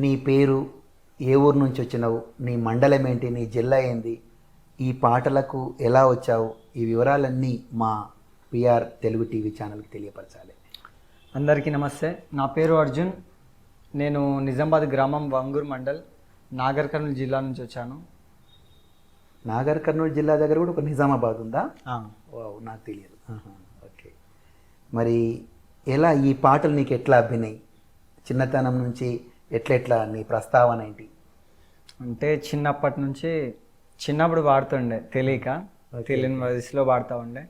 నీ పేరు, ఏ ఊరు నుంచి వచ్చినావు, నీ మండలం ఏంటి, నీ జిల్లా ఏంది, ఈ పాటలకు ఎలా వచ్చావు, ఈ వివరాలన్నీ మా పిఆర్ తెలుగు టీవీ ఛానల్కి తెలియపరచాలి. అందరికీ నమస్తే. నా పేరు అర్జున్. నేను నిజామాబాద్ గ్రామం వంగూర్ మండల్, నాగర్ కర్నూలు జిల్లా నుంచి వచ్చాను. నాగర్ కర్నూలు జిల్లా దగ్గర కూడా ఒక నిజామాబాద్ ఉందా? వావ్, నాకు తెలియదు. ఓకే, మరి ఎలా ఈ పాటలు నీకు ఎట్లా అబ్బినాయి? చిన్నతనం నుంచి ఎట్లా నీ ప్రస్తావన ఏంటి? అంటే చిన్నప్పటి నుంచి చిన్నప్పుడు పాడుతుండే, తెలియని వయసులో పాడుతూ ఉండే.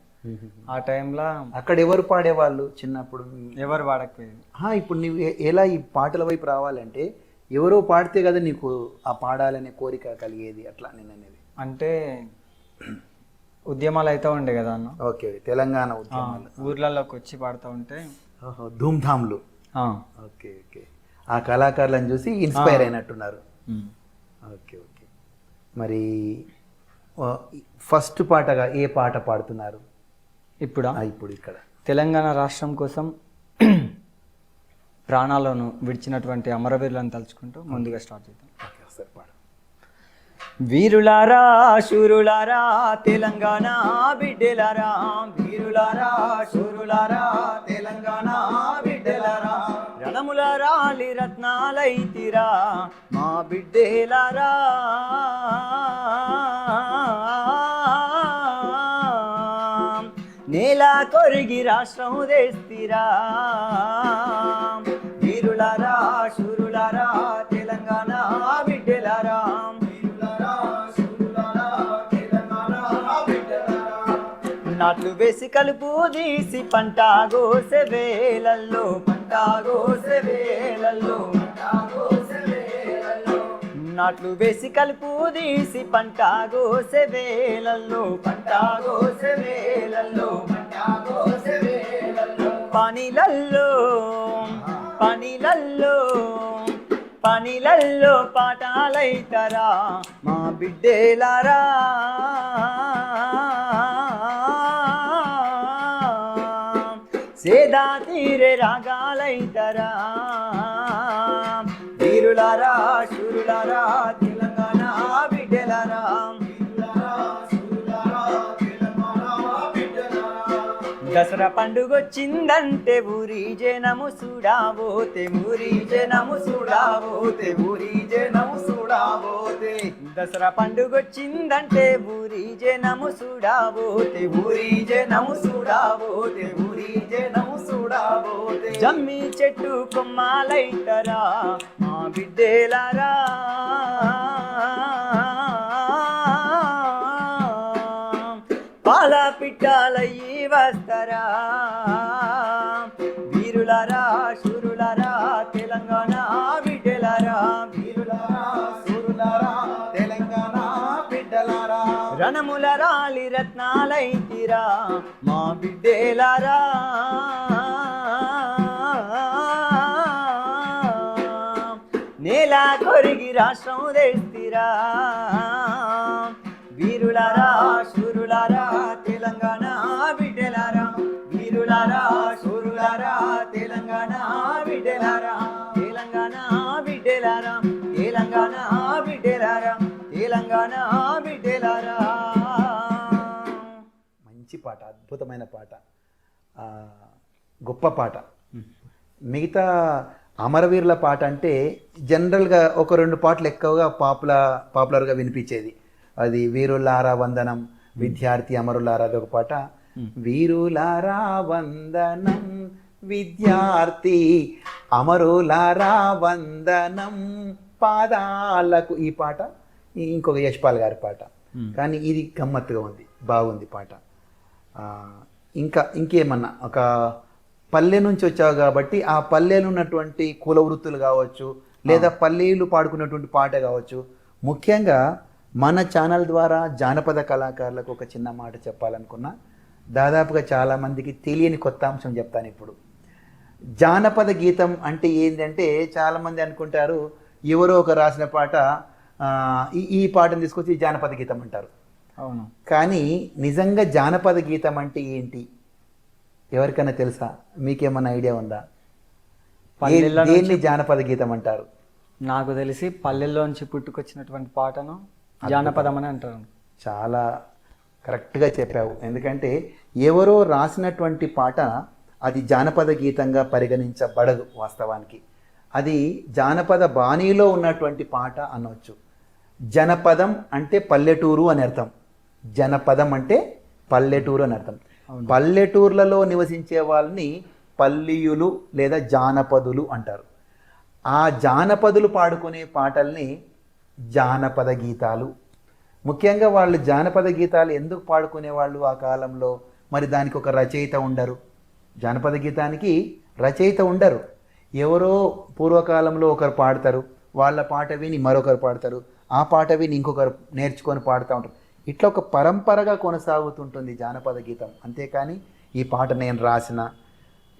ఆ టైంలో అక్కడ ఎవరు పాడేవాళ్ళు చిన్నప్పుడు? ఎవరు పాడకపోయేది. ఇప్పుడు నువ్వు ఎలా ఈ పాటల వైపు రావాలంటే ఎవరో పాడితే కదా నీకు ఆ పాడాలనే కోరిక కలిగేది? అట్లా నేను అనేది అంటే ఉద్యమాలు అయితే ఉండే కదా అన్న. ఓకే, తెలంగాణ ఉద్యమాలు ఊర్లలోకి వచ్చి పాడుతూ ఉంటే ధూమ్ధామ్లు. ఓకే ఓకే, ఆ కళాకారులను చూసి ఇన్స్పైర్ అయినట్టున్నారు. ఓకే ఓకే, మరి ఫస్ట్ పాటగా ఏ పాట పాడుతున్నారు ఇప్పుడు ఇక్కడ? తెలంగాణ రాష్ట్రం కోసం ప్రాణాలను విడిచినటువంటి అమరవీరులను తలుచుకుంటూ ముందుగా స్టార్ట్ చేద్దాం. ఓకే, సరే పాడు. వీరులారా శూరులారా తెలంగాణ బిడ్డలారా, వీరులారా శూరులారా తెలంగాణ బిడ్డలారా, రణములారా రత్నాలైతిరా మా బిడ్డలారా, నేల కొరిగి రాష్ట్రం తెస్తిరా, వీరులారా శూరులారా తెలంగాణ బిడ్డలారా, నాట్లు వేసి కలుపు తీసి పంట గోసె వేలల్లో, నాట్లు వేసి కలుపు తీసి పంట గోసె వేలల్లో, పనిలల్లో పాటాలైతరా మా బిడ్డలారా, సేదా తీరే రాగాలైతరా, వీరులారా శూరులారా తెలంగాణ బిడ్డలారా, దసరా పండుగొచ్చిందంటే ఊరి జనము చూడాబోతే, దసరా పండుగొచ్చిందంటే ఊరి జనము చూడాబోతే, జమ్మి చెట్టు కొమ్మాలైతరా మా బిడ్డలారా, పాల పిట్టాలయ్యి వస్తరా, వీరులారా శూరులారా తెలంగాణ బిడ్డలారా, రణముల రాలి రత్నాలైతిరా మా బిడ్డలారా, నేల కొరిగి రాష్ట్రం తెస్తిరా, వీరులారా శూరులారా తెలంగాణ బిడ్డలారా, వీరులారా శూరులారా తెలంగాణ బిడ్డలారా, తెలంగాణ బిడ్డలారా, తెలంగాణ బిడ్డలారా, తెలంగాణ బిడ్డలారా. మంచి పాట, అద్భుతమైన పాట, గొప్ప పాట. మిగతా అమరవీరుల పాట అంటే జనరల్గా ఒక రెండు పాటలు ఎక్కువగా పాపులర్గా వినిపించేది. అది వీరులారా వందనం, విద్యార్థి అమరులారా అది ఒక పాట. వీరులారా వందనం విద్యార్థి అమరులారా వందనం పాదాలకు, ఈ పాట. ఇంకొక యశ్పాల్ గారి పాట, కానీ ఇది గమ్మత్తుగా ఉంది, బాగుంది పాట. ఇంకేమన్నా ఒక పల్లె నుంచి వచ్చావు కాబట్టి ఆ పల్లెలు ఉన్నటువంటి కుల వృత్తులు కావచ్చు, లేదా పల్లెలు పాడుకున్నటువంటి పాట కావచ్చు. ముఖ్యంగా మన ఛానల్ ద్వారా జానపద కళాకారులకు ఒక చిన్న మాట చెప్పాలనుకున్నా. దాదాపుగా చాలామందికి తెలియని కొత్త అంశం చెప్తాను ఇప్పుడు. జానపద గీతం అంటే ఏంటంటే చాలామంది అనుకుంటారు ఎవరో ఒక రాసిన పాట, ఈ పాటను తీసుకొచ్చి జానపద గీతం అంటారు. అవును, కానీ నిజంగా జానపద గీతం అంటే ఏంటి ఎవరికైనా తెలుసా? మీకేమన్నా ఐడియా ఉందా? దేన్ని జానపద గీతం అంటారు? నాకు తెలిసి పల్లెల్లోంచి పుట్టుకొచ్చినటువంటి పాటను జానపదం అని అంటారు. చాలా కరెక్ట్గా చెప్పావు. ఎందుకంటే ఎవరో రాసినటువంటి పాట అది జానపద గీతంగా పరిగణించబడదు. వాస్తవానికి అది జానపద బాణీలో ఉన్నటువంటి పాట అనవచ్చు. జనపదం అంటే పల్లెటూరు అని అర్థం. జనపదం అంటే పల్లెటూరు అని అర్థం. పల్లెటూర్లలో నివసించే వాళ్ళని పల్లీయులు లేదా జానపదులు అంటారు. ఆ జానపదులు పాడుకునే పాటల్ని జానపద గీతాలు. ముఖ్యంగా వాళ్ళు జానపద గీతాలు ఎందుకు పాడుకునేవాళ్ళు ఆ కాలంలో? మరి దానికి ఒక రచయిత ఉండరు. జానపద గీతానికి రచయిత ఉండరు. ఎవరో పూర్వకాలంలో ఒకరు పాడతారు, వాళ్ళ పాట విని మరొకరు పాడతారు, ఆ పాట విని ఇంకొకరు నేర్చుకొని పాడుతూ ఉంటారు. ఇట్లా ఒక పరంపరగా కొనసాగుతుంటుంది జానపద గీతం. అంతేకాని ఈ పాట నేను రాసిన,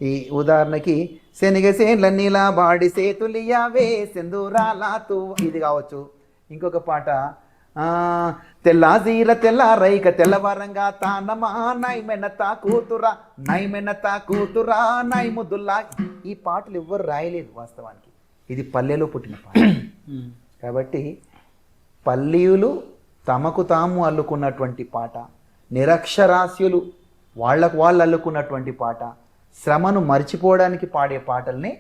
ఈ ఉదాహరణకి శనగసేన్ల నీలా బాడి సేతులియావే సెందురాలాతు ఇది కావచ్చు. ఇంకొక పాట తెల్లాజీర తెల్లారైక తెల్లవారంగా తానమా నైమెనతా కూతురా నైమెనతా కూతురా నై ముద్దుల్లా. ఈ పాటలు ఎవ్వరు రాయలేదు వాస్తవానికి. ఇది పల్లెలో పుట్టిన పాట. కాబట్టి పల్లెలు తమకు తాము అల్లుకున్నటువంటి పాట, నిరక్షరాస్యులు వాళ్ళకు వాళ్ళు అల్లుకున్నటువంటి పాట, శ్రమను మర్చిపోవడానికి పాడే పాటల్ని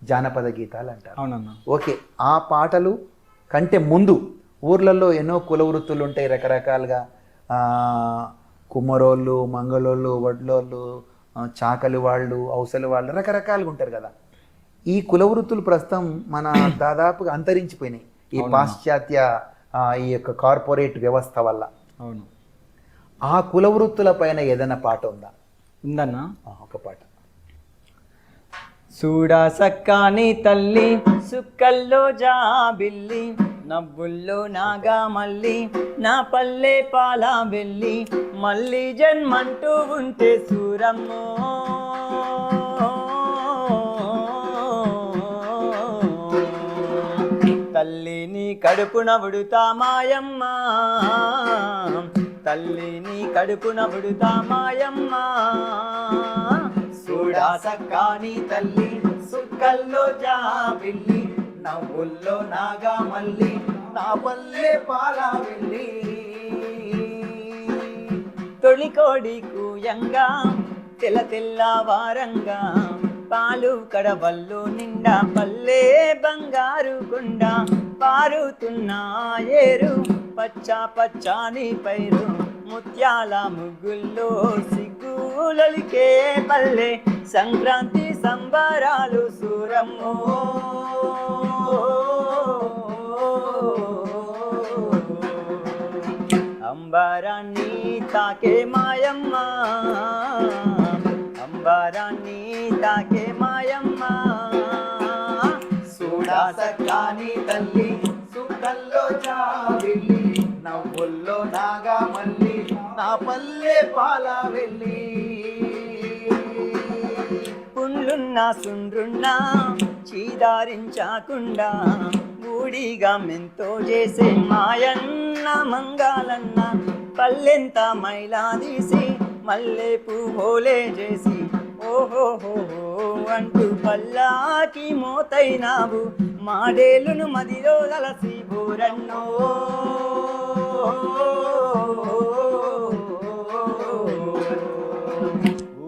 జానపద గీతాలు అంటారు. అవునన్నా. ఓకే, ఆ పాటలు కంటే ముందు ఊర్లలో ఎన్నో కుల వృత్తులు ఉంటాయి రకరకాలుగా. కుమ్మరోళ్ళు, మంగళోళ్ళు, వడ్లోళ్ళు, చాకలి వాళ్ళు, అవసలి వాళ్ళు రకరకాలుగా ఉంటారు కదా. ఈ కుల వృత్తులు ప్రస్తుతం మన దాదాపుగా అంతరించిపోయినాయి ఈ పాశ్చాత్య ఈ యొక్క కార్పొరేట్ వ్యవస్థ వల్ల. అవును. ఆ కుల వృత్తుల పైన ఏదైనా పాట ఉందా? ఉందన్నా. ఒక పాట. చూడా సక్కాని తల్లి సుక్కల్లో జాబిల్లి నవ్వుల్లో నాగా మల్లి నా పల్లె పాల వెళ్ళి మళ్ళీ జన్మంటూ ఉంటే సూరమ్మో తల్లిని కడుపున ఉడుతా మాయమ్మ తల్లిని కడుపున ఉడుతా మాయమ్మ చూడా సక్కాని తల్లి సుక్కల్లో జాబిల్లి నవ్వుల్లో నాగా మల్లి నా పల్లె పాల వెళ్ళి తొలికోడి కూయంగా తెల్లవారంగా పాలు కడవల్లో నిండా పల్లె బంగారు కొండ పారుతున్న ఏరు పచ్చ పచ్చాని పైరు ముత్యాల ముగ్గుల్లో సిగ్గులలికే పల్లె సంక్రాంతి సంబరాలు సూరమ్మో అంబరాన్ని తాకే మాయమ్మ అంబరాన్ని తాకే మాయమ్మ చూడా సక్కాని తల్లి సుక్కల్లో జాబిల్లి నవ్వుల్లో నాగా మల్లి నా పల్లె పాల వెళ్ళి పుండ్లున్నా సుండ్రున్నా చీదారించకుండా బూడిగా మెంతో చేసే మాయన్న మంగాలన్న పల్లెంత మైలా తీసి మల్లె పువ్వులే చేసి ఓహోహో అంటూ పల్లాకి మోతైనావు మాడేలును మదిలో దలసి బూరన్నో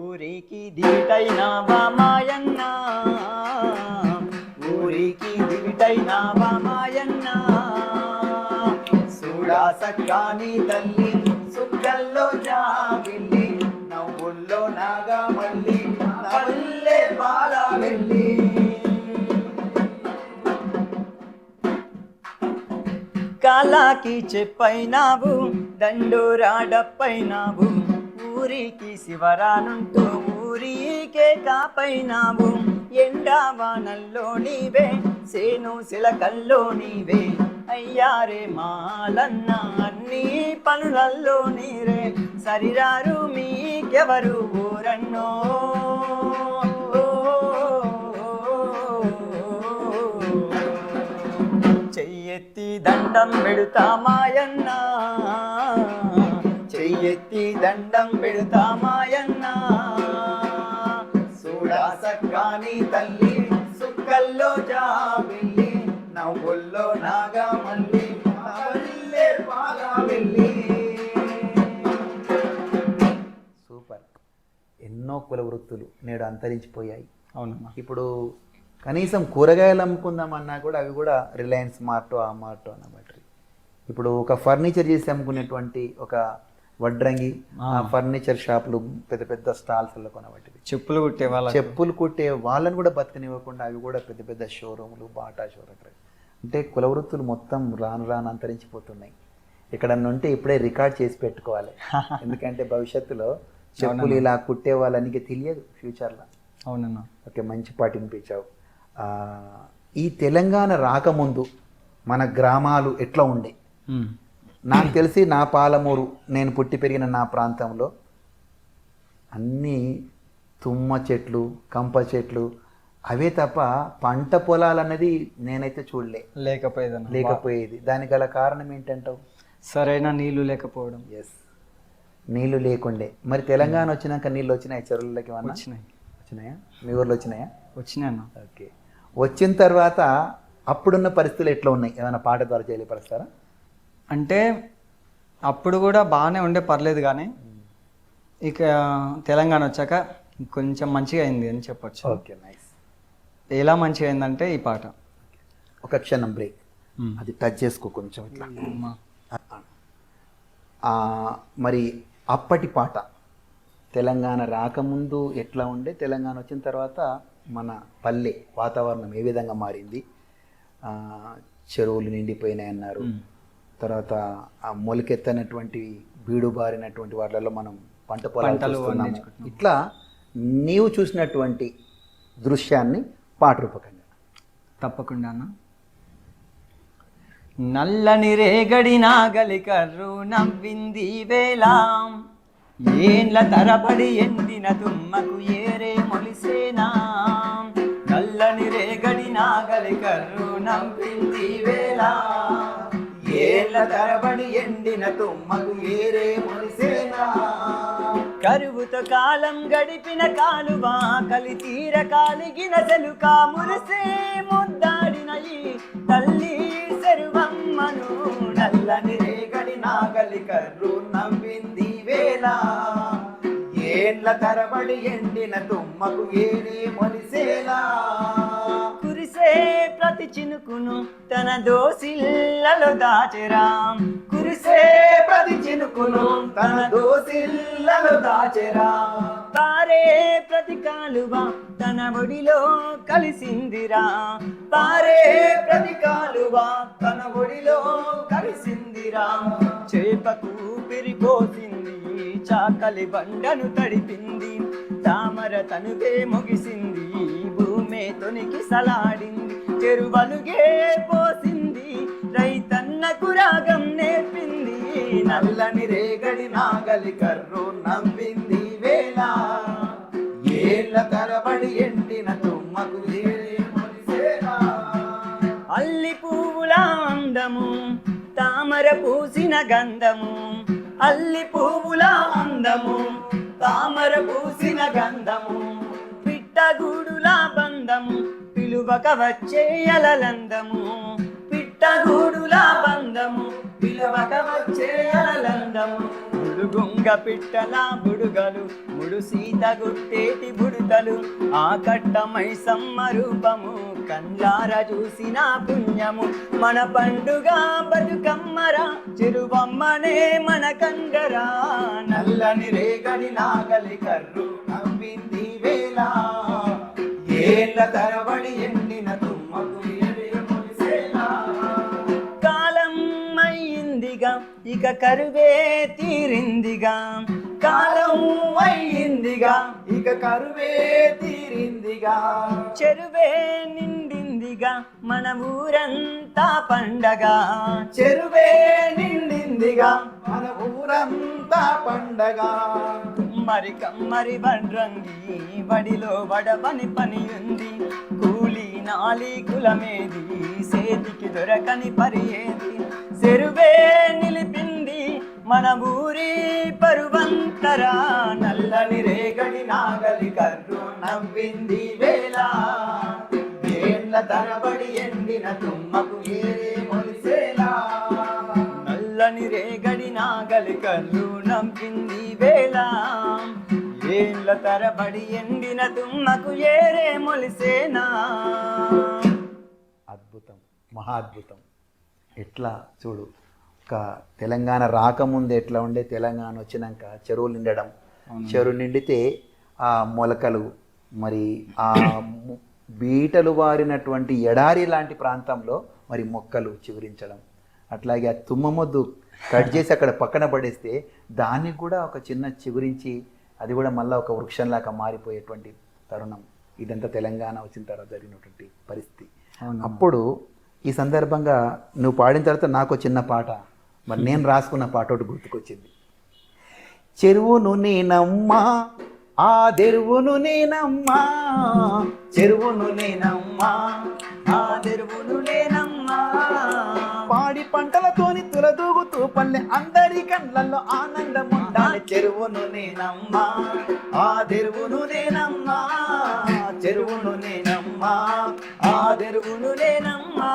ఊరికి దివిటైనావా మాయన్న ఊరికి దివిటైనావా మాయన్న చూడా సక్కాని తల్లి సుక్కల్లో జాబిల్లి నవ్వుల్లో నాగా మల్లి పల్లె పాల వెళ్ళి కాలాకి చెప్పైనావు దండోరాడప్పైనావు ఊరికి శివరానుంటూ ఊరికే కాపైనావు ఎండావానల్లో నీవే సేను సిలకల్లో నీవే అయ్యారే మాలన్న అన్ని పనులల్లో నీరే సరిరారు మీకెవరు ఊరన్నో చెయ్యెత్తి దండం పెడుతా మాయన్న చెయ్యెత్తి దండం పెడుతా మాయన్న చూడా సక్కాని తల్లి సుక్కల్లో జాబిల్లి నవ్వు వృత్తులు నేడు అంతరించిపోయాయి. అవునన్నా. ఇప్పుడు కనీసం కూరగాయలు అమ్ముకుందామన్నా కూడా అవి కూడా రిలయన్స్ మార్ట్, ఆ మార్ట్ అన్నమాట. ఇప్పుడు ఒక ఫర్నిచర్ చేసి అమ్ముకునేటువంటి ఒక వడ్రంగి, ఆ ఫర్నిచర్ షాపులు పెద్ద పెద్ద స్టాల్స్లో కొనబట్టి చెప్పులు కుట్టే వాళ్ళ చెప్పులు కుట్టే వాళ్ళని కూడా బతకనివ్వకుండా అవి కూడా పెద్ద పెద్ద షోరూములు, బాటా షోరూమ్. అంటే కుల వృత్తులు మొత్తం రాను రాను అంతరించిపోతున్నాయి. ఇక్కడ నుండి ఇప్పుడే రికార్డ్ చేసి పెట్టుకోవాలి. ఎందుకంటే భవిష్యత్తులో చెప్పులు ఇలా కుట్టే వాళ్ళనికి తెలియదు ఫ్యూచర్లో. అవునన్నా. ఓకే, మంచి పాట వినిపించావు. ఈ తెలంగాణ రాకముందు మన గ్రామాలు ఎట్లా ఉండే? నాకు తెలిసి నా పాలమూరు, నేను పుట్టి పెరిగిన నా ప్రాంతంలో అన్నీ తుమ్మ చెట్లు, కంప చెట్లు అవే తప్ప పంట పొలాలు అన్నది నేనైతే లేకపోయేది. దానికి గల కారణం ఏంటంటావు? సరైన నీళ్లు లేకపోవడం. ఎస్, నీళ్లు లేకుండే. మరి తెలంగాణ వచ్చినాక నీళ్ళు వచ్చినాయి చెరువులకి? వచ్చినాయా? మీ ఊర్లో వచ్చినాయా? వచ్చినాయన్న. ఓకే, వచ్చిన తర్వాత అప్పుడున్న పరిస్థితులు ఎట్లా ఉన్నాయి? ఏమైనా పాట ద్వారా తెలియపరుస్తారా? అంటే అప్పుడు కూడా బాగానే ఉండే, పర్లేదు, కానీ ఇక తెలంగాణ వచ్చాక కొంచెం మంచిగా అయింది అని చెప్పొచ్చు. Okay, nice. ఎలా మంచిగా అయిందంటే ఈ పాట. ఒక క్షణం బ్రేక్, అది టచ్ చేసుకో కొంచెం ఇట్లా. మరి అప్పటి పాట తెలంగాణ రాకముందు ఎట్లా ఉండే, తెలంగాణ వచ్చిన తర్వాత మన పల్లె వాతావరణం ఏ విధంగా మారింది? చెరువులు నిండిపోయినాయి అన్నారు. తర్వాత ఆ మొలకెత్తనటువంటి బీడు బారినటువంటి వాటిలలో మనం పంట పొలాలు. ఇట్లా నీవు చూసినటువంటి దృశ్యాన్ని పాట రూపకంగా. తప్పకుండా అన్న. నల్లని రేగడి నాగలి కర్రు నవ్వింది వేళ, ఏండ్ల తరబడి ఎండిన తుమ్మకు ఏరే మొలిసేనా. నల్లని రేగడి నాగలి కర్రు నవ్వింది వేళ, ఏళ్ళ తరబడి ఎండిన తుమ్మకు ఏరే మొలిసేనా. కరువుతో కాలం గడిపిన కాలువ కలి తీర కాలిగిన సెలుక మురిసే ముద్దాడిన ఈ తల్లి సెరువమ్మను. నల్లని రేగడి నాగలి కర్రు నవ్వింది వేళ, ఏళ్ళ తరబడి ఎండిన తుమ్మకు ఏరే మొలిసేలా. కురిసే ప్రతి చినుకును తన దోసిల్లలో దాచెరా, కురిసే ప్రతి చినుకును తన దోసిల్లలో దాచెరా. పారే ప్రతి కాలువ తన ఒడిలో కలిసిందిరా, పారే ప్రతి కాలువ తన ఒడిలో కలిసిందిరా. చేపకు పిరిపోసింది, చాకలి బండను తడిపింది, తామర తనువే ముగిసింది, భూమే తొనికి సలాడింది, చెరువలుగే పోసింది, రైతన్నకు రాగం నేర్పింది. నల్లని రేగడి నాగలి కర్రు నవ్వింది వేళ, ఏళ్ళ తరబడి ఎండిన తుమ్మకు ఏరే మొలిసేనా. అల్లి పువ్వుల అందము తామర పూసిన గంధము, అల్లి పువ్వుల అందము తామర పూసిన గంధము, పిట్టగూడుల బంధము పిలువక వచ్చే అలలందము, పిట్టగూడుల బంధము పిలువక వచ్చే అలలందము. బుడుగుంగ పిట్టల బుడుగలు ముడు సీత గుట్టేటి బుడుతలు, ఆ కట్టమై సమ్మ రూపము కండ్లార చూసిన పుణ్యము. మన పండుగ బతుకమ్మరా, చెరువమ్మనే మన కండరా. నల్లని రేగడి నాగలి కర్రు నవ్వింది వేళ, ఏళ్ళ తరబడి ఎండిన తుమ్మకు ఏరే మొలిసేనా. కాలం అయ్యిందిగా ఇక కరువే తీరిందిగా, కాలం అయ్యిందిగా ఇక కరువే తీరిందిగా. చెరువే నిండిందిగా మన ఊరంతా పండగ, చెరువే నిండిందిగా మన ఊరంతా పండగ. కుమ్మరి కమ్మరి వడ్రంగి వడిలో వడవని పని ఉంది, కూలి నాలి కులమేది సేతికి దొరకని పరియేది. చెరువే నిలిపింది మన ఊరి పరువంతరా, నల్లని రేగడి నాగలి కర్రు నవ్వింది వేళ, ఏళ్ళ తరబడి ఎండిన తుమ్మకు ఏరే మొలిసేలా. నల్లని రేగడి నాగలి కర్రు నవ్వింది వేళ, ఏళ్ళ తరబడి ఎండిన తుమ్మకు ఏరే మొలిసేనా. అద్భుతం, మహా అద్భుతం. ఎట్లా చూడు, ఒక తెలంగాణ రాకముందు ఎట్లా ఉండే, తెలంగాణ వచ్చినాక చెరువులు నిండడం, చెరువు నిండితే ఆ మొలకలు, మరి ఆ బీటలు వారినటువంటి ఎడారి లాంటి ప్రాంతంలో మరి మొక్కలు చిగురించడం, అట్లాగే ఆ తుమ్మ మొద్దు కట్ చేసి అక్కడ పక్కన పడేస్తే దానికి కూడా ఒక చిన్న చిగురించి అది కూడా మళ్ళీ ఒక వృక్షంలాగా మారిపోయేటువంటి తరుణం. ఇదంతా తెలంగాణ వచ్చిన తర్వాత జరిగినటువంటి పరిస్థితి. అప్పుడు ఈ సందర్భంగా నువ్వు పాడిన తర్వాత నాకు చిన్న పాట, మరి నేను రాసుకున్న పాట ఒకటి గుర్తుకొచ్చింది. చెరువును నేనమ్మా, ఆ తెరువును నేనమ్మా, చెరువును నేనమ్మా, ఆ తెరువును నేనమ్మా, పాడి పంటలతోని తులదూగుతూ పల్లె అందరి కళ్ళల్లో ఆనందం ఉండాలి. చెరువును నేనమ్మా, ఆ తెరువును నేనమ్మా, చెరువును నేనమ్మా, ఆ తెరువును నేనమ్మా.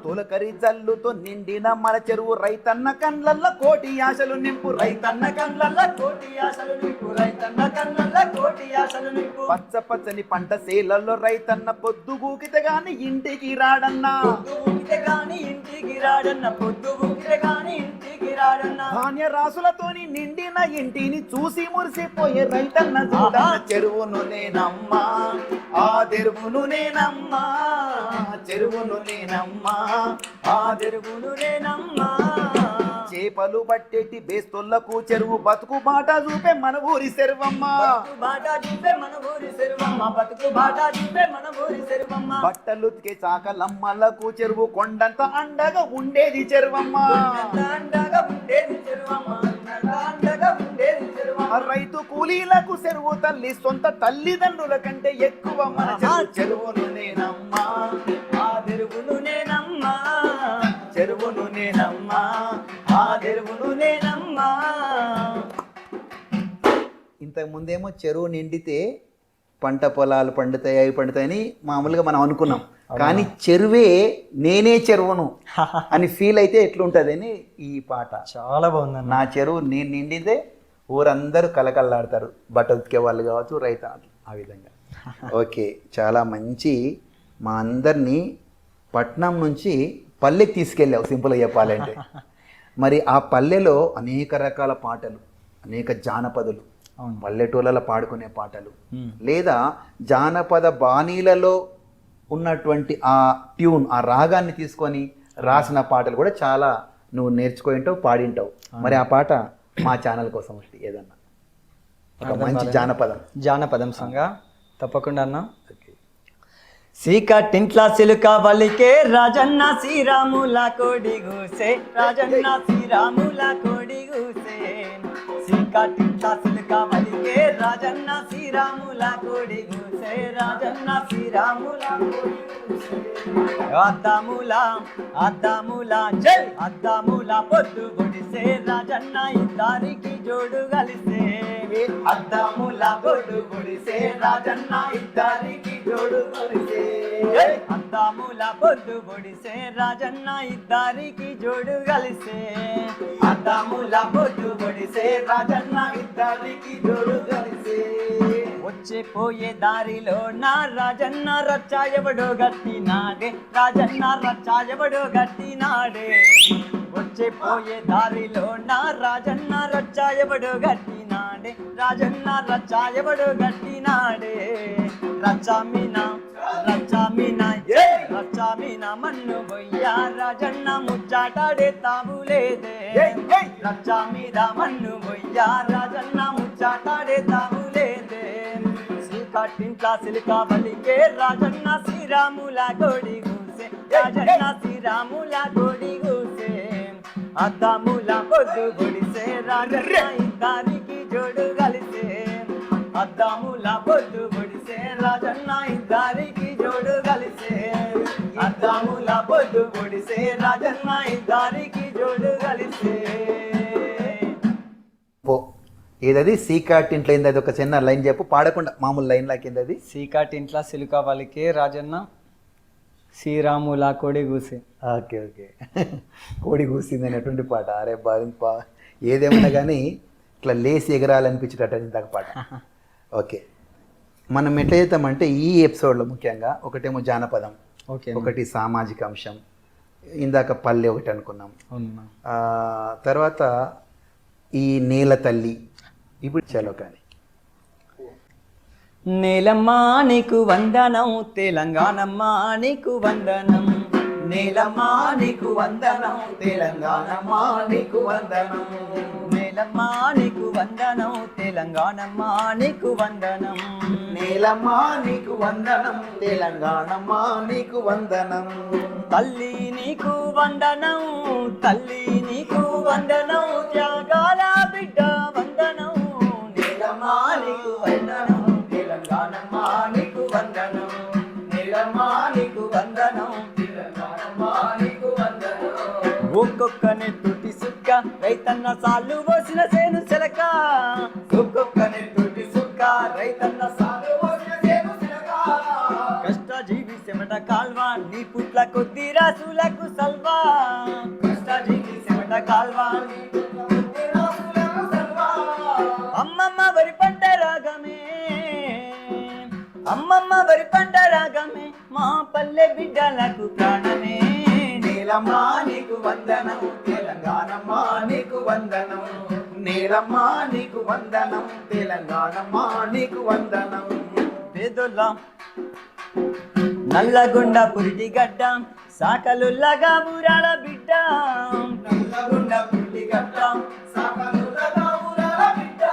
తొలకరి జల్లుతో నిండిన మన చెరువు రైతన్న కండ్లల్ల కోటి ఆశలు నింపు, రైతన్న కళ్ళల్ల కోటి ఆశలు నింపు, రైతన్న కళ్ళల్ల కోటి ఆశలు నింపు. పచ్చ పచ్చని పంట సేలల్లో రైతన్న పొద్దు గూకితే గాని ఇంటికి రాడన్నా, పొద్దు ఊగితే గాని ఇంటికి రాడన్న, పొద్దు ఊగితే గాని ఇంటికి రాడన్న. ధాన్య రాసులతోని నిండిన ఇంటిని చూసి మురిసిపోయే రైతన్న చూడన్న. చెరువును నేనమ్మా, ఆ తెరువును నేనమ్మా, చెరువును నేనమ్మా, ఆ తెరువును నేనమ్మా. చేపలు పట్టేటి బేస్తోళ్లకు చెరువు బతుకు బాట చూపే మన ఊరి చెరువమ్మ. బతుకు బాట చూపే మన ఊరి చెరువమ్మ, బతుకు బాట చూపే మన ఊరి చెరువమ్మ. బట్టలు ఉతికే చాకలమ్మలకు చెరువు కొండంత అండగా ఉండేది చెరువమ్మ. అండగా ఉండేది చెరువమ్మ, అండగా ఉండేది చెరువమ్మ. రైతు కూలీలకు చెరువు తల్లి, సొంత తల్లిదండ్రుల కంటే ఎక్కువ మన చెరువు. చెరువును నేనమ్మా, ఆ తెరువును నేనమ్మా, చెరువును నేనమ్మా, ఆ తెరువును నేనమ్మా. ఇంతకు ముందేమో చెరువు నిండితే పంట పొలాలు పండుతాయి, అవి పండుతాయని మామూలుగా మనం అనుకున్నాం. కానీ చెరువే నేనే చెరువును అని ఫీల్ అయితే ఎట్లుంటుందని ఈ పాట. చాలా బాగుందన్న. నా చెరువు నేను నిండితే ఊరందరూ కలకల్లాడతారు, బట్ట ఉతికే వాళ్ళు కావచ్చు, రైతు, ఆ విధంగా. ఓకే, చాలా మంచి. మా అందరినీ పట్నం నుంచి పల్లెకి తీసుకెళ్ళావు, సింపుల్గా చెప్పాలంటే. మరి ఆ పల్లెలో అనేక రకాల పాటలు, అనేక జానపదులు, పల్లెటూళ్ళలో పాడుకునే పాటలు, లేదా జానపద బాణీలలో ఉన్నటువంటి ఆ ట్యూన్, ఆ రాగాన్ని తీసుకొని రాసిన పాటలు కూడా చాలా నువ్వు నేర్చుకుంటావు, పాడింటావు. మరి ఆ పాట మా ఛానల్ కోసం వస్తే ఏదన్నా ఒక మంచి జానపదం సంగా తప్పకుండా అన్న. సీకటింట్ల సిలుక వలికే రాజన్న శ్రీరాముల కోడి గూసే, రాజన్న శ్రీరాముల కోడి గూసే. సీకటింట్ల సిలుక వలికే రాజన్న శ్రీరాముల కోడి గూసే, రాజన్న శ్రీరాముల కోడి గూసే. అద్దముల అద్దముల జై అద్దముల పొద్దు గుడిసే, రాజన్న ఇద్దరికి జోడు కలిసే. అద్దముల పొద్దు గుడిసే, రాజన్న ఇద్దరికి జోడు కలిసే. అద్దముల పొద్దు గుడిసే, రాజన్న ఇద్దరికి జోడు కలిసే. అద్దముల పొద్దు గుడిసే, రాజన్న ఇద్దరికి జోడు కలిసే. వచ్చే పోయే దారిలో నా రాజన్న రచ్చ ఎవడో గట్టినాడే, రాజన్న రచ్చ ఎవడో గట్టినాడే. వచ్చే పోయే దారిలో నా రాజన్న రచ్చ ఎవడో గట్టినాడే, రాజన్న రచ్చ ఎవడో గట్టినాడే. రచ్చమీనా రచ్చమీనా రచ్చమీనా మన్ను బొయ్యా, రాజన్న ముచ్చాటాడే తావులేదే. రచ్చ మీద మన్ను బొయ్యా, రాజన్న ముచ్చాటాడే తావులేదే. సీకటింట్ల సిలుక వలికే రాజన్న శ్రీరాముల కోడి గూసే, రాజన్న శ్రీరాముల కోడి గూసే. అద్దముల పొద్దు గుడిసే, రాజన్న ఇద్దరికి జోడు కలిసే. అద్దముల పొద్దు గుడిసే, రాజన్న ఇద్దరికి జోడు కలిసే. అద్దముల పొద్దు గుడిసే, రాజన్న ఇద్దరికి జోడు కలిసే. ఏదది సీకాటింట్లో ఏంది, అది ఒక చిన్న లైన్ చెప్పు, పాడకుండా మామూలు లైన్ లాకింది అది. సీకటింట్ల సిలుక వలికే రాజన్న శ్రీరాముల కోడి గూసే. ఓకే ఓకే, కోడి కూసింది అనేటువంటి పాట. అరే బాగా ఏదేమన్నా కానీ ఇట్లా లేసి ఎగరాలనిపించేటట్టు ఇందాక పాట. ఓకే, మనం ఎట్లా చేద్దామంటే ఈ ఎపిసోడ్లో ముఖ్యంగా ఒకటేమో జానపదం, ఓకే, ఒకటి సామాజిక అంశం, ఇందాక పల్లె ఒకటి అనుకున్నాం, అవునా. తర్వాత ఈ నేల తల్లి. ఇప్పుడు చలో కానీ. నేలమ్మా నీకు వందనం, తెలంగాణమ్మా నీకు వందనం. నేలమ్మా నీకు వందనం, తెలంగాణమ్మా నీకు వందనం. నేలమ్మా నీకు వందనం, తెలంగాణమ్మా నీకు వందనం. నేలమ్మా నీకు వందనం, తెలంగాణమ్మా నీకు వందనం. తల్లి నీకు వందనం, తల్లి నీకు వందనం, త్యాగాల బిడ్డ వందనం. నేలమ్మా నీకు వందనం, తెలంగాణమ్మా నీకు వందనం. నేలమ్మా నీకు వందనం, తెలంగాణమ్మా నీకు వందనం. ఒక్కొక్క నెట్టుటి సుక్క రైతన్న సాలు పోసిన సేను చెలక. ఒక్కొక్క నెట్టుటి సుక్క రైతన్న సాలు పోసిన సేను చెలక. కష్టజీవి చెమట కాల్వా నీ పుట్ల కొద్ది రాసులకు సల్వా. కష్టజీవి చెమట కాల్వా నీ పుట్ల కొద్ది రాసులకు సల్వా. అమ్మమ్మ వరి పంట రాగమే, అమ్మమ్మ వరి పంట రాగమే, మా పల్లె బిడ్డలకు ప్రాణమే. నేలమ్మా నీకు వందనం, తెలంగాణమ్మా నీకు వందనం. నేలమ్మా నీకు వందనం, తెలంగాణమ్మా నీకు వందనం. పేదోళ్ళ నల్లగొండ పురిటి గడ్డ, సాకలుల్లగా ఊరాల బిడ్డ. నల్లగొండ పురిటి గడ్డ, సాకలుల్లగా ఊరాల బిడ్డ.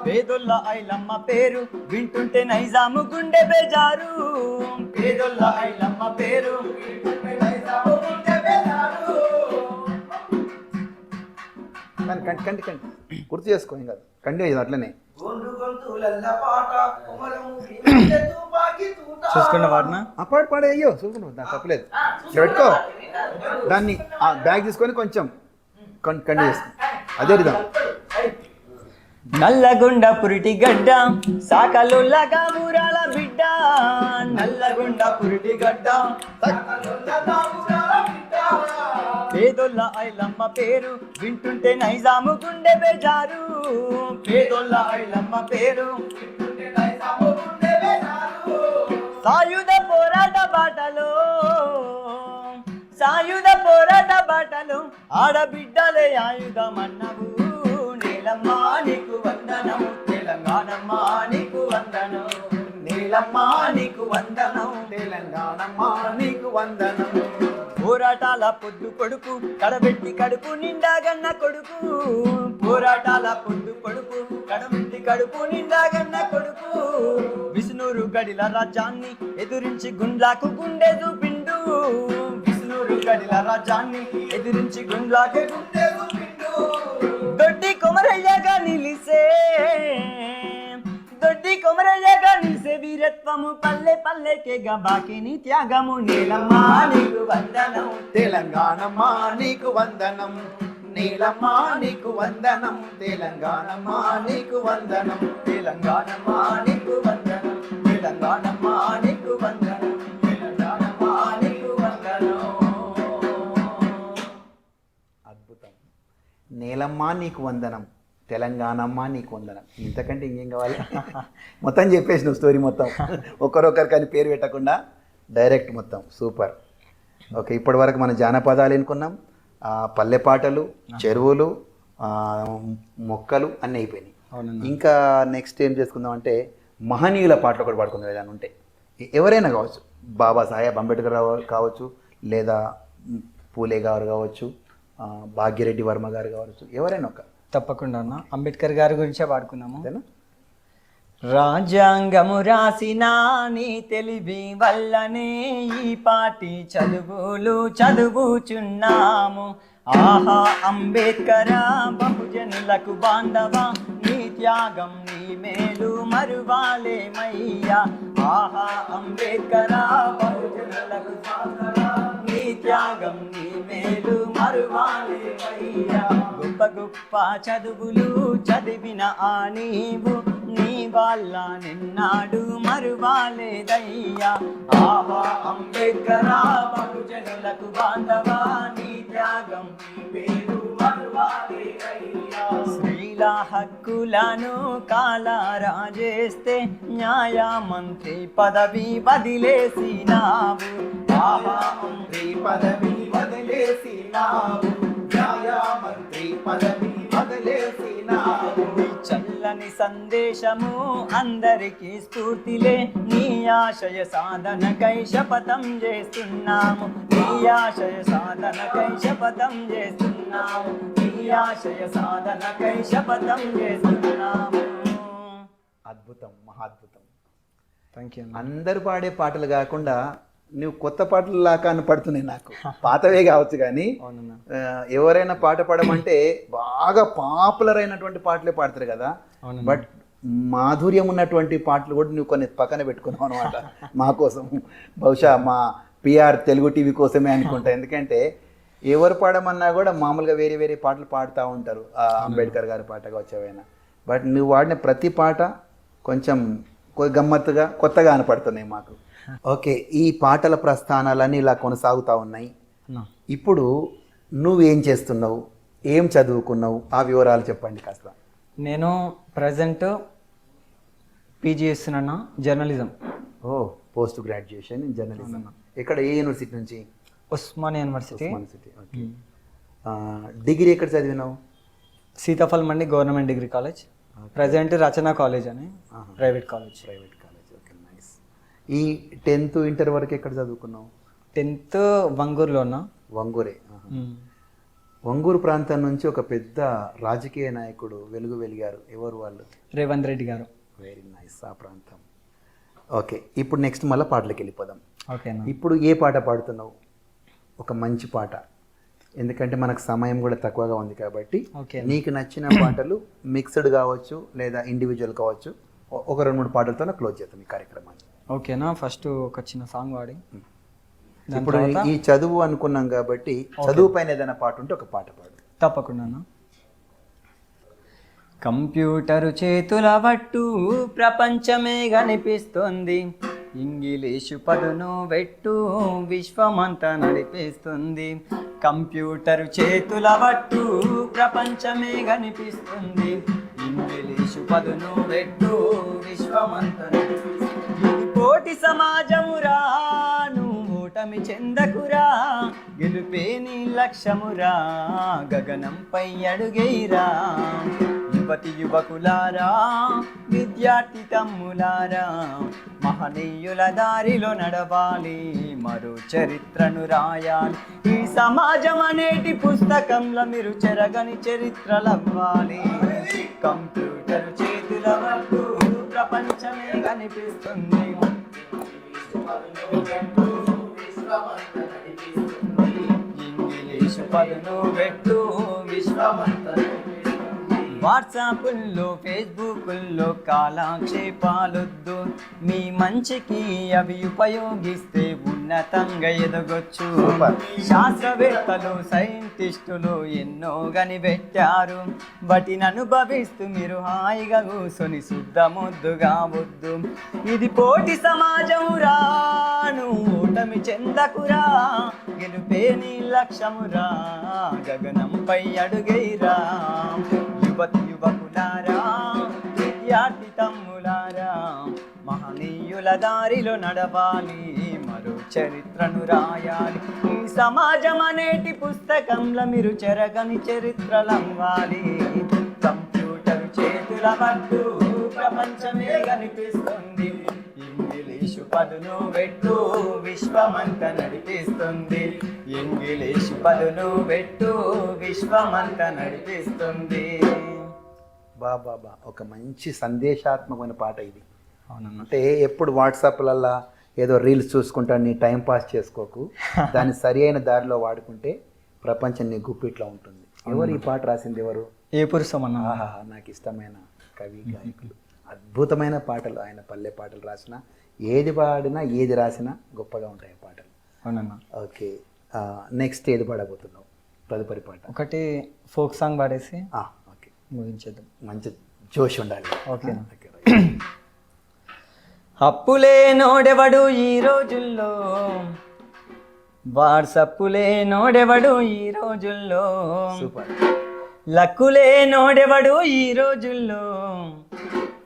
పేదోళ్ళ ఐలమ్మ పేరు వింటుంటే నైజాము గుండె బేజారు. పేదోళ్ళ ఐలమ్మ పేరు వింటుంటే నైజాము గుండె బేజారు. కంటి గుర్తు చేసుకోండి కదా, కంటిన్యూ అట్లనే చూసుకున్న వాడినా ఆ పాట పాడే. అయ్యో చూసుకున్నావు, దాన్ని తప్పలేదు. ఇక్కడ పెట్టుకో, దాన్ని బ్యాగ్ తీసుకొని కొంచెం కంటిన్యూ చేసుకో. అదే విధంగా నల్లగొండ పురిటి గడ్డ, సాకలుల్లగా ఊరాల బిడ్డ. నల్లగొండ పురిటి గడ్డ, సాకలుల్లగా ఊరాల బిడ్డ. పేదోళ్ళ ఐలమ్మ పేరు వింటుంటే నైజాము గుండె బేజారు. పేదోళ్ళ ఐలమ్మ పేరు వింటుంటే నైజాము గుండె బేజారు. సాయుధ పోరాట బాటలో, సాయుధ పోరాట బాటలో ఆడబిడ్డలే ఆయుధమన్నవు. నేలమ్మా నీకు వందనం, తెలంగాణమ్మా నీకు వందనం. నేలమ్మా నీకు వందనం, తెలంగాణమ్మా నీకు వందనం. పోరాటాల పొద్దు కొడుకు, కడబెట్టి కడుపు నిండాగన్న కొడుకు. పోరాటాల పొద్దు కొడుకు, కడబెట్టి కడుపు నిండాగన్న కొడుకు. విష్ణురు గడిల రాజ్యాన్ని ఎదురించి గుండ్లాకు గుండె చూపిండు. విష్ణురు గడిల రాజ్యాన్ని ఎదురించి గుండ్లాకు గుండె చూపిండు. దొడ్డి కొమరయ్యగా నిలిసే, దొడ్డి కొమరయ్యగా నిలిసే వీరత్వము పల్లె పల్లెకేగా బాకిని త్యాగము. నేలమ్మా నీకు వందనం, తెలంగాణమ్మా నీకు వందనం. నీలమ్మా నీకు వందనం, తెలంగాణమ్మా నీకు వందనం. తెలంగాణమ్మా నీకు వందనం, తెలంగాణమ్మా నీకు వందనం. తెలంగాణమ్మా నీకు వందనం. అద్భుతం. నేలమ్మా నీకు వందనం, తెలంగాణమ్మా నీకు వందనం. ఇంతకంటే ఇంకేం కావాలి? మొత్తం చెప్పేసిన స్టోరీ మొత్తం, ఒకరొకరికి అని పేరు పెట్టకుండా డైరెక్ట్ మొత్తం. సూపర్. ఓకే, ఇప్పటి వరకు మన జానపదాలు ఎన్నుకున్నాం, పల్లె పాటలు, చెరువులు, మొక్కలు అన్నీ అయిపోయినాయి. ఇంకా నెక్స్ట్ ఏం చేసుకుందాం అంటే మహనీయుల పాటలు కూడా పాడుకుందాం. ఏదైనా ఉంటే ఎవరైనా కావచ్చు, బాబాసాహెబ్ అంబేద్కర్ కావచ్చు, లేదా పూలే గారు కావచ్చు, భాగ్యరెడ్డి వర్మ గారు కావచ్చు, ఎవరైనా ఒక. తప్పకుండా అన్న, అంబేద్కర్ గారి గురించే పాడుకున్నాము. అంతేనా? రాజ్యాంగము రాసిన నీ తెలివి వల్లనే ఈ పాటి చదువులు చదువుచున్నాము. ఆహా అంబేద్కరా బహుజనులకు బాంధవా, నీ త్యాగం నీ మేలు మరువాలేమయ్యా. ఆహా అంబేద్కరా బహుజనులకు బాంధవా, నీ త్యాగం నీ మేలు మరువాలేమయ్యా. గొప్ప గొప్ప చదువులు చదివిన ఆ నీవు, నీ వాళ్ళ నిన్నాడు మరువాలేదయ్యా. ఆహా అంబేద్కరా బహుజనులకు బాంధవా, నీ త్యాగం నీ పేరు మరువాలేదయ్యా. శ్రీలాహ మహిళను కాలారా చేస్తే న్యాయమంత్రి పదవి వదిలేసినావు. మంత్రి పదవి వదిలేసినావు, న్యాయమంత్రి పదవి వదిలేసినావు. నీ చల్లని సందేశము అందరికీ స్ఫూర్తిలే, నీ ఆశయ సాధనకై శపథం చేస్తున్నాము. నీ ఆశయ సాధనకై శపథం చేస్తున్నాము. నీ ఆశయ సాధనకై శపథం చేస్తున్నాము. అద్భుతం, మహాద్భుతం. Thank you. అందరు పాడే పాటలు కాకుండా నువ్వు కొత్త పాటలు కనపడుతున్నాయి నాకు. పాతవే కావచ్చు కానీ అవునన్నా. ఎవరైనా పాట పాడమంటే బాగా పాపులర్ అయినటువంటి పాటలే పాడతారు కదా. బట్ మాధుర్యం ఉన్నటువంటి పాటలు కూడా నువ్వు కొన్ని పక్కన పెట్టుకున్నావు అనమాట మా కోసం. బహుశా మా పిఆర్ తెలుగు టీవీ కోసమే అనుకుంటా. ఎందుకంటే ఎవరు పాడమన్నా కూడా మామూలుగా వేరే వేరే పాటలు పాడుతూ ఉంటారు, అంబేద్కర్ గారి పాట కావచ్చు ఏవైనా. బట్ నువ్వు వాడిన ప్రతి పాట కొంచెం గమ్మత్తుగా కొత్తగా కనపడుతున్నాయి మాకు. ఓకే, ఈ పాటల ప్రస్థానాలన్నీ ఇలా కొనసాగుతూ ఉన్నాయి. ఇప్పుడు నువ్వేం చేస్తున్నావు, ఏం చదువుకున్నావు, ఆ వివరాలు చెప్పండి కాస్త. నేను ప్రజెంట్ పీజీ చేస్తున్నాను, journalism. Oh, post graduation in journalism. ఎక్కడ, ఏ యూనివర్సిటీ నుంచి? ఉస్మానియా యూనివర్సిటీ. ఓకే. డిగ్రీ ఎక్కడ చదివినావు? Sitaphal Mandi government degree college. Present Rachana college అని ప్రైవేట్ కాలేజ్. Okay, nice. ఈ 10th ఇంటర్ వరకు ఎక్కడ చదువుకున్నావు? 10th వంగూరులో ఉన్నా. వంగూరే. వంగూరు ప్రాంతం నుంచి ఒక పెద్ద రాజకీయ నాయకుడు వెలిగారు. ఎవరు వాళ్ళు? రేవంత్ రెడ్డి గారు. వెరీ నైస్, ఆ ప్రాంతం. ఓకే, ఇప్పుడు నెక్స్ట్ మళ్ళీ పాటలకు వెళ్ళిపోదాం. ఓకేనా. ఇప్పుడు ఏ పాట పాడుతున్నావు? ఒక మంచి పాట, ఎందుకంటే మనకు సమయం కూడా తక్కువగా ఉంది కాబట్టి నీకు నచ్చిన పాటలు మిక్స్డ్ కావచ్చు లేదా ఇండివిజువల్ కావచ్చు, ఒక 2-3 పాటలతో క్లోజ్ చేద్దాం ఈ కార్యక్రమాన్ని. ఓకేనా. ఫస్ట్ ఒక చిన్న సాంగ్ పాడి. ఇప్పుడు ఈ చదువు అనుకున్నాం కాబట్టి చదువు పైన ఏదైనా పాట ఉంటే ఒక పాట పాడు. తప్పకుండా. కంప్యూటరు చేతుల పట్టు ప్రపంచమే కనిపిస్తుంది, ఇంగ్లీషు పదును పెట్టు విశ్వమంతా నడిపిస్తుంది. కంప్యూటరు చేతుల పట్టు ప్రపంచమే కనిపిస్తుంది, ఇంగ్లీషు పదును పెట్టు విశ్వమంతా నడిపిస్తుంది. పోటీ సమాజమురా, ఓటమి చెందకురా, గెలుపే నీ లక్ష్యమురా, గగనంపై అడుగైరా. యువతి యువకులారా, విద్యార్థి తమ్ములారా, మహనీయుల దారిలో నడవాలి, మరో చరిత్రను రాయాలి. ఈ సమాజం అనేటి పుస్తకంలో మీరు చెరగని చరిత్రలవ్వాలి. కంప్యూటర్ చేతుల వరకు ప్రపంచమే కనిపిస్తుంది, ఇంగ్లీషు పదును పెట్టు విశ్వమంతా. వాట్సాపుల్లో ఫేస్బుక్ల్లో కాలక్షేపాలొద్దు, మీ మంచికి అవి ఉపయోగిస్తే ఉన్నతంగా ఎదగొచ్చు. శాస్త్రవేత్తలు సైంటిస్టులు ఎన్నో కనిపెట్టారు, వాటిని అనుభవిస్తూ మీరు హాయిగా కూర్చొని శుద్ధమొద్దుగా వద్దు. ఇది పోటీ సమాజం రాను, ఓటమి చెందకురా, గెలుపే నీ లక్ష్యమురా, గగనంపై అడుగైరా. యువతి యువకులారా, విద్యార్థి తమ్ములారా, మహనీయుల దారిలో నడవాలి, మరో చరిత్రను రాయాలి. ఈ సమాజం అనేటి పుస్తకంలో మీరు చెరగని చరిత్రలవ్వాలి. కంప్యూటర్ చేతుల పట్టు ప్రపంచమే కనిపిస్తుంది, ఇంగ్లీషు పదును పెట్టు విశ్వమంతా నడిపిస్తుంది, ఇంగ్లీషు పదును పెట్టు విశ్వమంతా నడిపిస్తుంది. బాబా, ఒక మంచి సందేశాత్మకమైన పాట ఇది. అవునన్నా. అంటే ఎప్పుడు వాట్సాప్లల్లా ఏదో రీల్స్ చూసుకుంటా నీ టైం పాస్ చేసుకోకు, దాన్ని సరి అయిన దారిలో వాడుకుంటే ప్రపంచం నీ గుప్పిట్లో ఉంటుంది. ఎవరు ఈ పాట రాసింది? ఎవరు? ఏ పురుషమన్నా. ఆహా, నాకు ఇష్టమైన కవి గాయకులు. అద్భుతమైన పాటలు ఆయన, పల్లె పాటలు రాసిన, ఏది పాడినా ఏది రాసినా గొప్పగా ఉంటాయి ఆ పాటలు. అవునన్నా. ఓకే, నెక్స్ట్ ఏది పాడబోతున్నావు? తదుపరి పాట ఒకటి ఫోక్ సాంగ్ పాడేసి ఓకే ముగించేద్దాం. మంచి జోష్ ఉండాలి. ఓకే. అప్పులే నోడెవడు ఈ రోజుల్లో, వాట్సప్పులే నోడెవడు ఈ రోజుల్లో, సూపర్. లక్కులే నోడెవడు ఈ రోజుల్లో,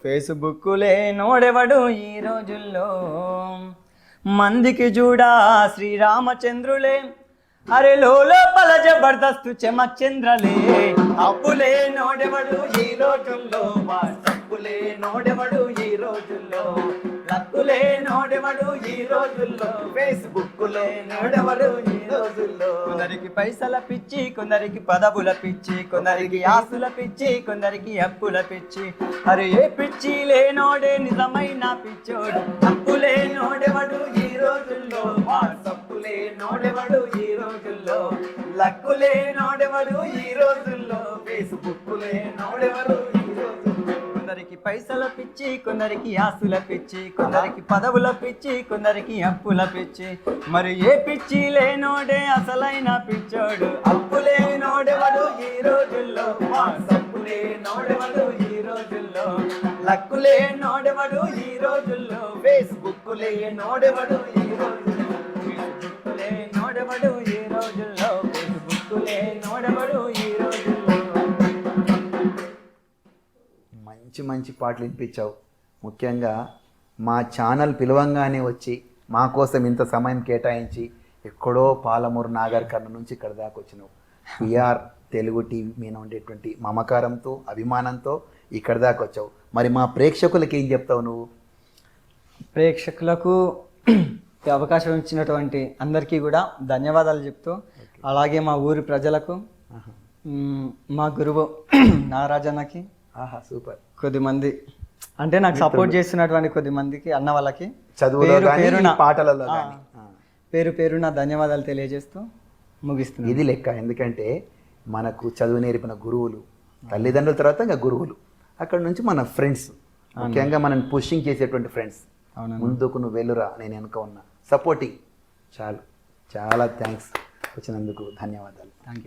ఫేస్బుక్కులే నోడెవడు ఈ రోజుల్లో, మందికి చూడా శ్రీరామచంద్రులే, అరే లోపల జబర్దస్తు చమక్ చంద్రలే, అప్పులే నోడెవడు ఈ రోజుల్లో, తప్పులే నోడెవడు ఈ రోజుల్లో, లక్కులే నోడెవడు ఈ రోజుల్లో, ఫేస్బుక్కులే నోడెవడు ఈ రోజుల్లో. కొందరికి పైసల పిచ్చి, కొందరికి పదవుల పిచ్చి, కొందరికి ఆస్తుల పిచ్చి, కొందరికి అప్పుల పిచ్చి, అరే ఏ పిచ్చి లేనోడే నిజమైన పిచ్చోడు, అప్పులే నోడెవడు ఈ రోజుల్లో, తప్పులే నోడెవడు ఈ రోజుల్లో, లక్కులే నోడెవడు ఈ రోజుల్లో, ఫేస్బుక్కులే నోడెవడు ఈ రోజుల్లో. కొందరికి పైసల పిచ్చి, కొందరికి ఆస్తుల పిచ్చి, కొందరికి పదవుల పిచ్చి, కొందరికి అప్పుల పిచ్చి, మరి ఏ పిచ్చి లేనోడే అసలైన పిచ్చోడు, అప్పులే నోడెవడు ఈ రోజుల్లో, తప్పులే నోడెవడు ఈ రోజుల్లో, లక్కులే నోడెవడు ఈ రోజుల్లో, ఫేస్బుక్కులే నోడెవడు ఈ రోజుల్లో, ఫేస్బుక్కులే నోడెవడు ఈ రోజుల్లో, ఫేస్బుక్కులే నోడెవడు ఈ రోజుల్లో. మంచి మంచి పాటలు వినిపించావు. ముఖ్యంగా మా ఛానల్ పిలవంగానే వచ్చి మా కోసం ఇంత సమయం కేటాయించి ఎక్కడో పాలమూరు నాగర్ కర్నూలు నుంచి ఇక్కడ దాకా వచ్చినావు. పిఆర్ తెలుగు టీవీ మీద ఉండేటువంటి మమకారంతో అభిమానంతో ఇక్కడ దాకా వచ్చావు. మరి మా ప్రేక్షకులకి ఏం చెప్తావు నువ్వు? ప్రేక్షకులకు ఈ అవకాశం ఇచ్చినటువంటి అందరికీ కూడా ధన్యవాదాలు చెప్తూ, అలాగే మా ఊరి ప్రజలకు, మా గురువు నారాజన్నకి, ఆహా సూపర్, కొద్దిమంది అంటే నాకు సపోర్ట్ చేస్తున్నటువంటి కొద్ది మందికి అన్న వాళ్ళకి చదువులో కానీ పాటలలో కానీ పేరు పేరున ధన్యవాదాలు తెలియజేస్తూ ముగిస్తున్నాను. ఇది లెక్క. ఎందుకంటే మనకు చదువు నేర్పిన గురువులు, తల్లిదండ్రుల తర్వాత ఇంకా గురువులు, అక్కడ నుంచి మన ఫ్రెండ్స్, ముఖ్యంగా మనం పుషింగ్ చేసేటువంటి ఫ్రెండ్స్, ముందుకు నువ్వు వెళ్ళురా నేను వెనుక ఉన్నా, సపోర్టింగ్, చాలు. చాలా థ్యాంక్స్ వచ్చినందుకు, ధన్యవాదాలు. Thank you.